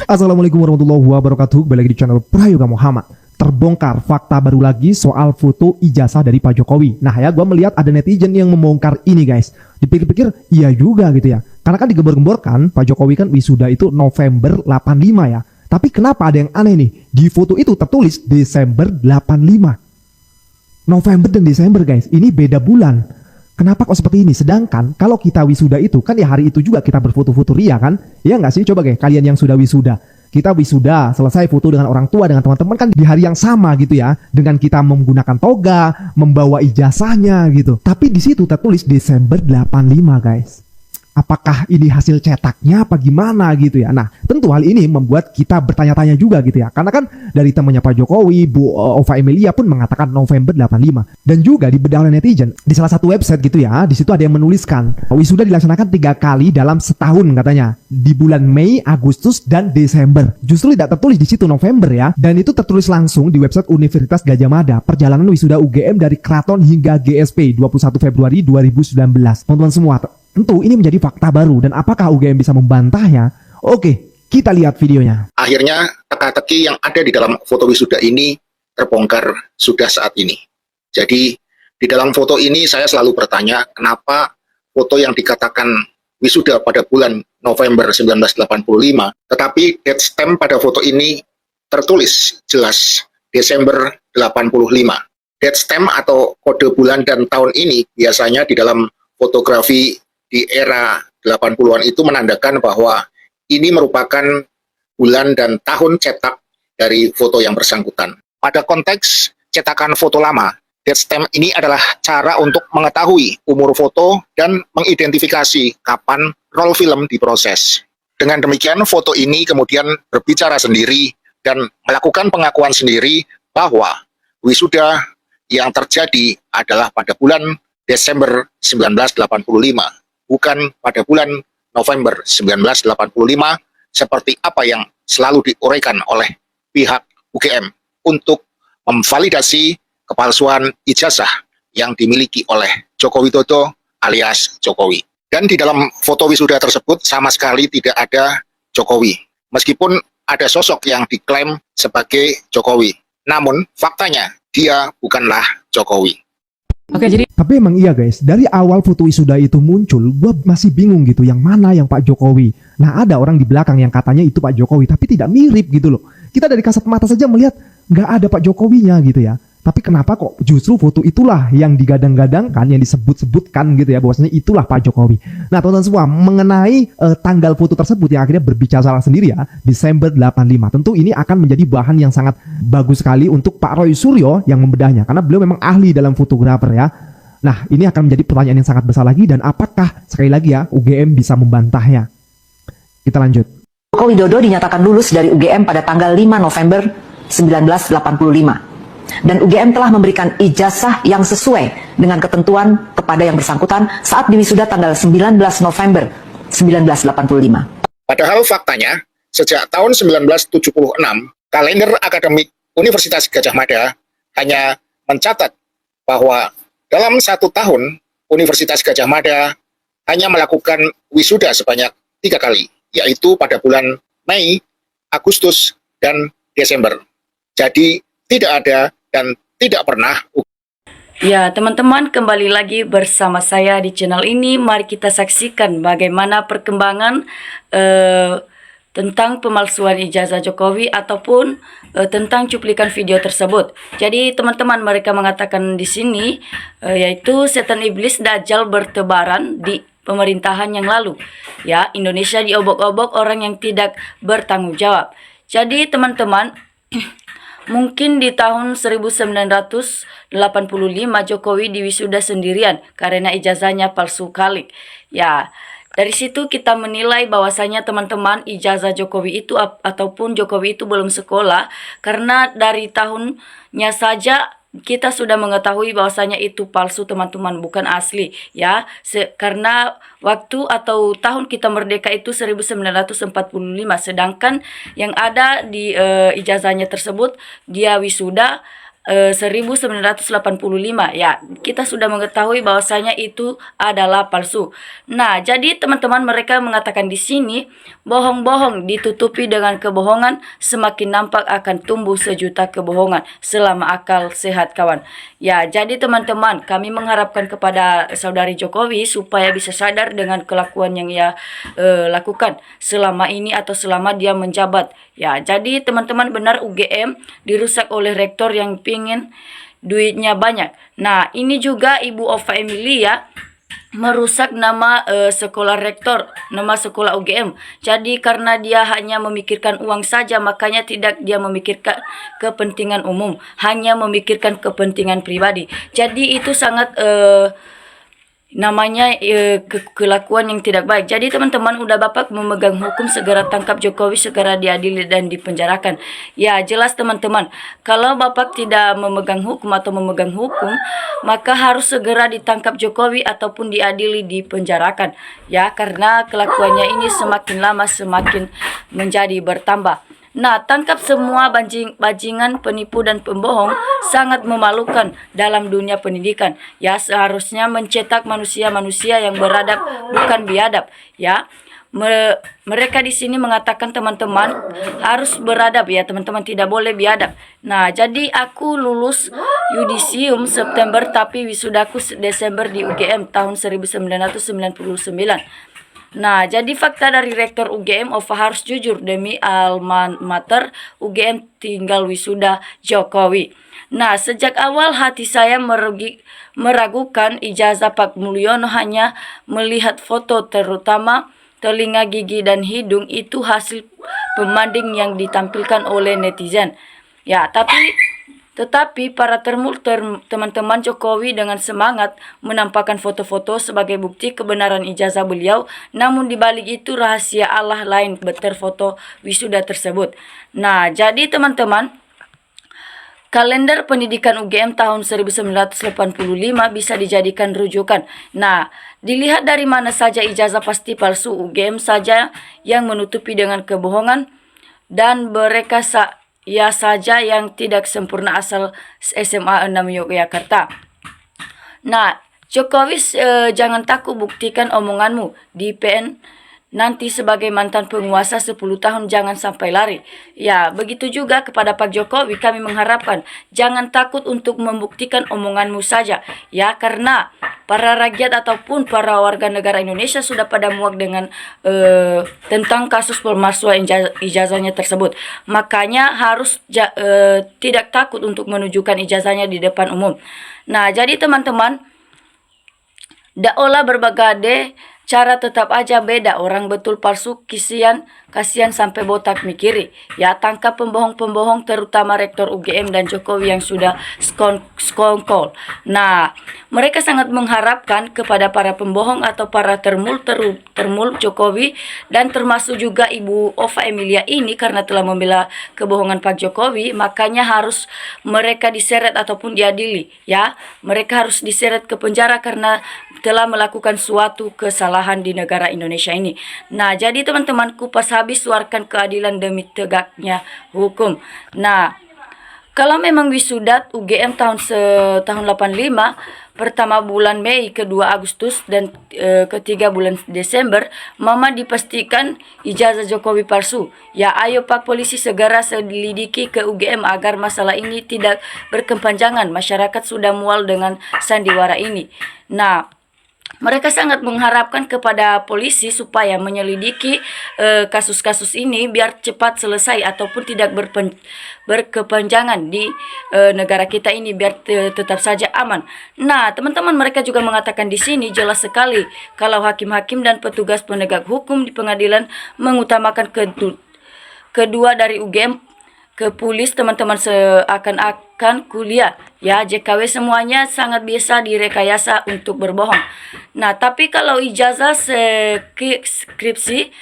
Assalamualaikum warahmatullahi wabarakatuh. Kembali lagi di channel Prayoga Muhammad. Terbongkar fakta baru lagi soal foto ijazah dari Pak Jokowi. Nah ya, gue melihat ada netizen yang membongkar ini guys. Dipikir-pikir iya juga gitu ya. Karena kan digembor-gemborkan Pak Jokowi kan wisuda itu November 85 ya. Tapi kenapa ada yang aneh nih? Di foto itu tertulis Desember 85. November dan Desember guys, ini beda bulan. Kenapa kok seperti ini? Sedangkan kalau kita wisuda itu kan ya hari itu juga kita berfoto-foto ria kan? Ya nggak sih? Coba guys, kalian yang sudah wisuda. Kita wisuda, selesai foto dengan orang tua, dengan teman-teman kan di hari yang sama gitu ya. Dengan kita menggunakan toga, membawa ijazahnya gitu. Tapi di situ tertulis Desember 85 guys. Apakah ini hasil cetaknya apa gimana gitu ya. Nah tentu hal ini membuat kita bertanya-tanya juga gitu ya. Karena kan dari temannya Pak Jokowi, Bu Ova Emilia pun mengatakan November 85. Dan juga dibedah oleh netizen di salah satu website gitu ya. Di situ ada yang menuliskan wisuda dilaksanakan 3 kali dalam setahun katanya. Di bulan Mei, Agustus, dan Desember. Justru tidak tertulis di situ November ya. Dan itu tertulis langsung di website Universitas Gadjah Mada. Perjalanan wisuda UGM dari Keraton hingga GSP 21 Februari 2019. Teman-teman semua, tentu ini menjadi fakta baru dan apakah UGM bisa membantahnya? Oke, kita lihat videonya. Akhirnya teka-teki yang ada di dalam foto wisuda ini terbongkar sudah saat ini. Jadi di dalam foto ini saya selalu bertanya kenapa foto yang dikatakan wisuda pada bulan November 1985, tetapi date stamp pada foto ini tertulis jelas Desember 85. Date stamp atau kode bulan dan tahun ini biasanya di dalam fotografi di era 80-an itu menandakan bahwa ini merupakan bulan dan tahun cetak dari foto yang bersangkutan. Pada konteks cetakan foto lama, date stamp ini adalah cara untuk mengetahui umur foto dan mengidentifikasi kapan roll film diproses. Dengan demikian, foto ini kemudian berbicara sendiri dan melakukan pengakuan sendiri bahwa wisuda yang terjadi adalah pada bulan Desember 1985. Bukan pada bulan November 1985 seperti apa yang selalu diuraikan oleh pihak UGM untuk memvalidasi kepalsuan ijazah yang dimiliki oleh Joko Widodo alias Jokowi. Dan di dalam foto wisuda tersebut sama sekali tidak ada Jokowi. Meskipun ada sosok yang diklaim sebagai Jokowi. Namun faktanya dia bukanlah Jokowi. Oke, jadi tapi emang iya guys, dari awal foto wisuda itu muncul, gue masih bingung gitu, yang mana yang Pak Jokowi. Nah ada orang di belakang yang katanya itu Pak Jokowi, tapi tidak mirip gitu loh. Kita dari kasat mata saja melihat nggak ada Pak Jokowinya gitu ya. Tapi kenapa kok justru foto itulah yang digadang-gadangkan, yang disebut-sebutkan gitu ya, bahwasanya itulah Pak Jokowi. Nah teman-teman semua, mengenai tanggal foto tersebut yang akhirnya berbicara salah sendiri ya, Desember 85. Tentu ini akan menjadi bahan yang sangat bagus sekali untuk Pak Roy Suryo yang membedahnya, karena beliau memang ahli dalam fotografer ya. Nah ini akan menjadi pertanyaan yang sangat besar lagi, dan apakah sekali lagi ya UGM bisa membantahnya? Kita lanjut. Joko Widodo dinyatakan lulus dari UGM pada tanggal 5 November 1985. Dan UGM telah memberikan ijazah yang sesuai dengan ketentuan kepada yang bersangkutan saat diwisuda tanggal 19 November 1985. Padahal faktanya, sejak tahun 1976, kalender akademik Universitas Gadjah Mada hanya mencatat bahwa dalam 1 tahun, Universitas Gadjah Mada hanya melakukan wisuda sebanyak 3 kali, yaitu pada bulan Mei, Agustus, dan Desember. Jadi, tidak ada dan tidak pernah. Ya, teman-teman, kembali lagi bersama saya di channel ini. Mari kita saksikan bagaimana perkembangan tentang pemalsuan ijazah Jokowi ataupun tentang cuplikan video tersebut. Jadi, teman-teman, mereka mengatakan di sini yaitu setan iblis dajjal bertebaran di pemerintahan yang lalu. Ya, Indonesia diobok-obok orang yang tidak bertanggung jawab. Jadi, teman-teman, mungkin di tahun 1985 Jokowi diwisuda sendirian karena ijazahnya palsu kalik. Ya, dari situ kita menilai bahwasanya teman-teman ijazah Jokowi itu ataupun Jokowi itu belum sekolah, karena dari tahunnya saja kita sudah mengetahui bahwasanya itu palsu, teman-teman, bukan asli ya. Karena waktu atau tahun kita merdeka itu 1945, sedangkan yang ada di ijazahnya tersebut dia wisuda 1985. Ya, kita sudah mengetahui bahwasanya itu adalah palsu. Nah, jadi teman-teman mereka mengatakan di sini bohong-bohong ditutupi dengan kebohongan, semakin nampak akan tumbuh sejuta kebohongan selama akal sehat kawan. Ya, jadi teman-teman kami mengharapkan kepada saudari Jokowi supaya bisa sadar dengan kelakuan yang ia lakukan selama ini atau selama dia menjabat. Ya, jadi teman-teman benar UGM dirusak oleh rektor yang pingin duitnya banyak. Nah, ini juga Ibu Ova Emilia merusak nama sekolah rektor, nama sekolah UGM. Jadi karena dia hanya memikirkan uang saja, makanya tidak dia memikirkan kepentingan umum, hanya memikirkan kepentingan pribadi. Jadi itu sangat namanya kelakuan yang tidak baik. Jadi teman-teman udah Bapak memegang hukum, segera tangkap Jokowi, segera diadili dan dipenjarakan. Ya jelas teman-teman, kalau Bapak tidak memegang hukum atau memegang hukum, maka harus segera ditangkap Jokowi ataupun diadili, dipenjarakan. Ya, karena kelakuannya ini semakin lama semakin menjadi bertambah. Nah, tangkap semua bajingan, penipu dan pembohong sangat memalukan dalam dunia pendidikan. Ya, seharusnya mencetak manusia-manusia yang beradab bukan biadab. Ya, mereka di sini mengatakan teman-teman harus beradab ya teman-teman, tidak boleh biadab. Nah, jadi aku lulus yudisium September tapi wisudaku Desember di UGM tahun 1999. Nah, jadi fakta dari Rektor UGM, Ova harus jujur demi alma mater UGM tinggal wisuda Jokowi. Nah, sejak awal hati saya meragukan ijazah Pak Mulyono hanya melihat foto, terutama telinga, gigi, dan hidung itu hasil pembanding yang ditampilkan oleh netizen. Ya, tetapi para teman-teman Jokowi dengan semangat menampakkan foto-foto sebagai bukti kebenaran ijazah beliau, namun dibalik itu rahasia Allah lain berfoto wisuda tersebut. Nah, jadi teman-teman, kalender pendidikan UGM tahun 1985 bisa dijadikan rujukan. Nah, dilihat dari mana saja ijazah pasti palsu, UGM saja yang menutupi dengan kebohongan, dan mereka saja yang tidak sempurna asal SMA 6 Yogyakarta. Nah, Jokowi jangan takut buktikan omonganmu di PN nanti sebagai mantan penguasa 10 tahun, jangan sampai lari. Ya, begitu juga kepada Pak Jokowi kami mengharapkan jangan takut untuk membuktikan omonganmu saja. Ya, karena para rakyat ataupun para warga negara Indonesia sudah pada muak dengan tentang kasus pemalsuan ijazahnya tersebut. Makanya harus tidak takut untuk menunjukkan ijazahnya di depan umum. Nah, jadi teman-teman, daolah berbagai cara tetap aja beda, orang betul palsu kasihan sampai botak mikiri. Ya, tangkap pembohong-pembohong terutama Rektor UGM dan Jokowi yang sudah skongkol. Nah, mereka sangat mengharapkan kepada para pembohong atau para termul Jokowi, dan termasuk juga Ibu Ova Emilia ini karena telah membela kebohongan Pak Jokowi, makanya harus mereka diseret ataupun diadili. Ya, mereka harus diseret ke penjara karena telah melakukan suatu kesalahan di negara Indonesia ini. Nah, jadi teman-teman, kupas habis suarakan keadilan demi tegaknya hukum. Nah, kalau memang wisuda UGM tahun 85, pertama bulan Mei, kedua Agustus, dan ketiga bulan Desember, Mama dipastikan ijazah Jokowi palsu. Ya, ayo Pak Polisi segera selidiki ke UGM agar masalah ini tidak berkepanjangan. Masyarakat sudah mual dengan sandiwara ini. Nah, mereka sangat mengharapkan kepada polisi supaya menyelidiki kasus-kasus ini biar cepat selesai ataupun tidak berkepanjangan di negara kita ini, biar tetap saja aman. Nah, teman-teman, mereka juga mengatakan di sini jelas sekali kalau hakim-hakim dan petugas penegak hukum di pengadilan mengutamakan kedua dari UGM ke pulis, teman-teman seakan-akan kuliah. Ya, JKW semuanya sangat biasa direkayasa untuk berbohong. Nah, tapi kalau ijazah, skripsi,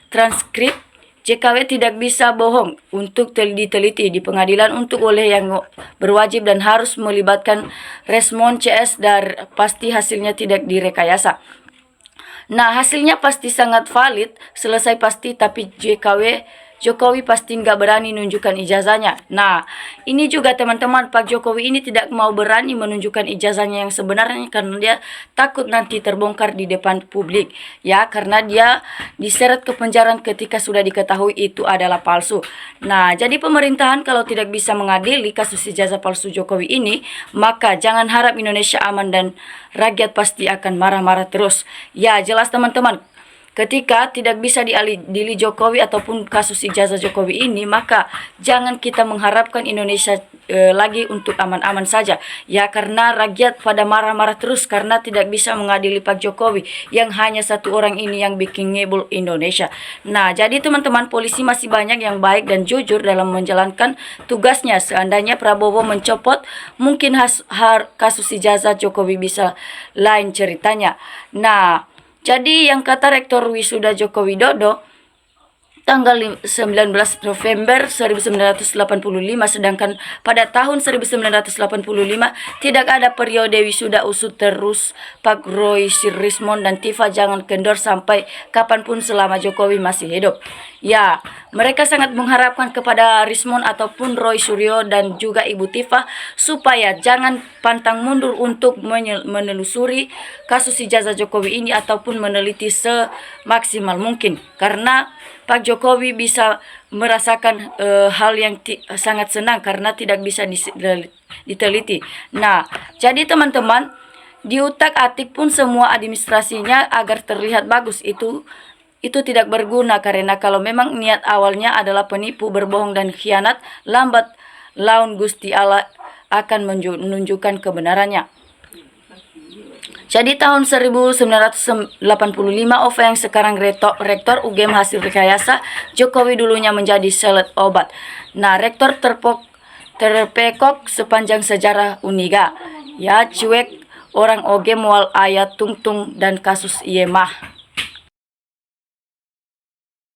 transkrip, JKW tidak bisa bohong untuk diteliti di pengadilan untuk oleh yang berwajib dan harus melibatkan resmon CS dan pasti hasilnya tidak direkayasa. Nah, hasilnya pasti sangat valid, selesai pasti, tapi JKW Jokowi pasti nggak berani nunjukkan ijazahnya. Nah, ini juga teman-teman, Pak Jokowi ini tidak mau berani menunjukkan ijazahnya yang sebenarnya karena dia takut nanti terbongkar di depan publik. Ya, karena dia diseret ke penjara ketika sudah diketahui itu adalah palsu. Nah, jadi pemerintahan kalau tidak bisa mengadili kasus ijazah palsu Jokowi ini, maka jangan harap Indonesia aman dan rakyat pasti akan marah-marah terus. Ya, jelas teman-teman. Ketika tidak bisa diadili Jokowi ataupun kasus ijazah Jokowi ini, maka jangan kita mengharapkan Indonesia lagi untuk aman-aman saja. Ya, karena rakyat pada marah-marah terus karena tidak bisa mengadili Pak Jokowi yang hanya satu orang ini yang bikin ngebul Indonesia. Nah, jadi teman-teman, polisi masih banyak yang baik dan jujur dalam menjalankan tugasnya. Seandainya Prabowo mencopot, mungkin kasus ijazah Jokowi bisa lain ceritanya. Nah, jadi yang kata Rektor Wisuda Joko Widodo tanggal 19 November 1985, sedangkan pada tahun 1985 tidak ada periode wisuda usut terus Pak Roy Rismon dan Tifa jangan kendor sampai kapanpun selama Jokowi masih hidup. Ya, mereka sangat mengharapkan kepada Rismon ataupun Roy Suryo dan juga Ibu Tifa supaya jangan pantang mundur untuk menelusuri kasus ijazah Jokowi ini ataupun meneliti semaksimal mungkin, karena Pak Jokowi bisa merasakan hal yang sangat senang karena tidak bisa diteliti. Nah, jadi teman-teman, diutak-atik pun semua administrasinya agar terlihat bagus itu tidak berguna, karena kalau memang niat awalnya adalah penipu, berbohong dan khianat, lambat laun Gusti Allah akan menunjukkan kebenarannya. Jadi tahun 1985 OVA yang sekarang rektor UGM hasil rekayasa, Jokowi dulunya menjadi selet obat. Nah, rektor terpekok sepanjang sejarah Uniga. Ya, cuek orang OGM wal ayat tungtung dan kasus Yemah.